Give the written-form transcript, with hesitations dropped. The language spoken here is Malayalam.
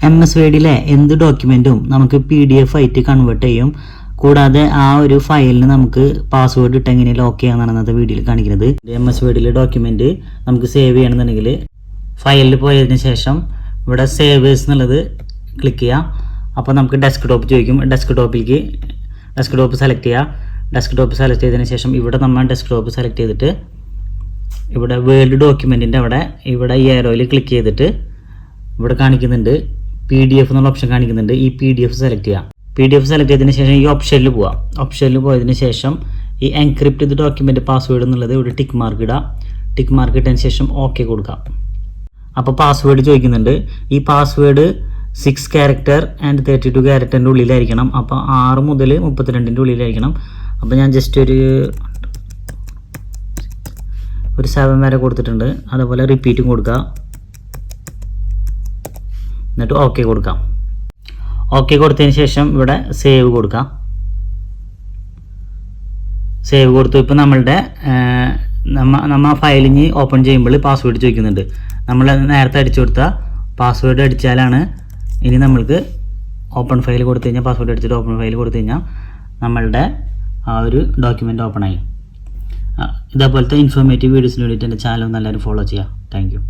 MS Wordലെ എന്ത് ഡോക്യുമെൻറ്റും നമുക്ക് PDF ആയിട്ട് കൺവേർട്ട് ചെയ്യും. കൂടാതെ ആ ഒരു ഫയലിന് നമുക്ക് പാസ്വേഡ് ഇട്ട് എങ്ങനെ ലോക്ക് ചെയ്യാമെന്നാണ് ഇന്നത്തെ വീഡിയോയിൽ കാണിക്കുന്നത്. MS Wordലെ ഡോക്യുമെൻറ്റ് നമുക്ക് സേവ് ചെയ്യണമെന്നുണ്ടെങ്കിൽ ഫയലിൽ പോയതിന് ശേഷം ഇവിടെ സേവേഴ്സ് എന്നുള്ളത് ക്ലിക്ക് ചെയ്യാം. അപ്പോൾ നമുക്ക് ഡെസ്ക്ടോപ്പ് ചോദിക്കും. ഡെസ്ക്ടോപ്പ് സെലക്ട് ചെയ്യുക. ഡെസ്ക്ടോപ്പ് സെലക്ട് ചെയ്തതിന് ശേഷം ഇവിടെ നമ്മൾ ഡെസ്ക്ടോപ്പ് സെലക്ട് ചെയ്തിട്ട് ഇവിടെ വേൾഡ് ഡോക്യുമെൻറ്റിൻ്റെ ഇവിടെ ഈ ഏരോയിൽ ക്ലിക്ക് ചെയ്തിട്ട് ഇവിടെ കാണിക്കുന്നുണ്ട് PDF എന്നുള്ള ഓപ്ഷൻ കാണിക്കുന്നുണ്ട്. ഈ PDF സെലക്ട് ചെയ്യാം. PDF സെലക്ട് ചെയ്തതിന് ശേഷം ഈ ഓപ്ഷനിൽ പോവാം. ഓപ്ഷനിൽ പോയതിന് ശേഷം ഈ എൻക്രിപ്റ്റ് ചെയ്ത് ഡോക്യുമെൻറ്റ് പാസ്വേഡ് എന്നുള്ളത് ഇവിടെ ടിക്ക് മാർക്ക് ഇടാം. ടിക്ക് മാർക്ക് ഇട്ടതിന് ശേഷം ഓക്കെ കൊടുക്കാം. അപ്പോൾ പാസ്വേഡ് ചോദിക്കുന്നുണ്ട്. ഈ പാസ്വേഡ് 6 ക്യാരക്ടർ ആൻഡ് 32 ക്യാരക്ടറിൻ്റെ ഉള്ളിലായിരിക്കണം. അപ്പോൾ 6 മുതൽ 32ൻ്റെ ഉള്ളിലായിരിക്കണം. അപ്പോൾ ഞാൻ ജസ്റ്റ് ഒരു 7 വരെ കൊടുത്തിട്ടുണ്ട്. അതുപോലെ റിപ്പീറ്റും കൊടുക്കുക. എന്നിട്ട് ഓക്കെ കൊടുക്കാം. ഓക്കെ കൊടുത്തതിന് ശേഷം ഇവിടെ സേവ് കൊടുക്കാം. സേവ് കൊടുത്തു. ഇപ്പോൾ നമ്മളുടെ നമ്മൾ ഫയലിന് ഓപ്പൺ ചെയ്യുമ്പോൾ പാസ്വേഡ് ചോദിക്കുന്നുണ്ട്. നമ്മൾ നേരത്തെ അടിച്ചു കൊടുത്ത പാസ്വേഡ് അടിച്ചാലാണ് ഇനി നമ്മൾക്ക് ഓപ്പൺ ഫയൽ കൊടുത്തു കഴിഞ്ഞാൽ പാസ്വേഡ് അടിച്ചിട്ട് ഓപ്പൺ ഫയൽ കൊടുത്തു കഴിഞ്ഞാൽ നമ്മളുടെ ആ ഒരു ഡോക്യുമെൻ്റ് ഓപ്പൺ ആയി. ഇതേപോലത്തെ ഇൻഫോർമേറ്റീവ് വീഡിയോസിന് വേണ്ടിയിട്ട് എൻ്റെ ചാനൽ എല്ലാവരും ഫോളോ ചെയ്യുക. Thank you.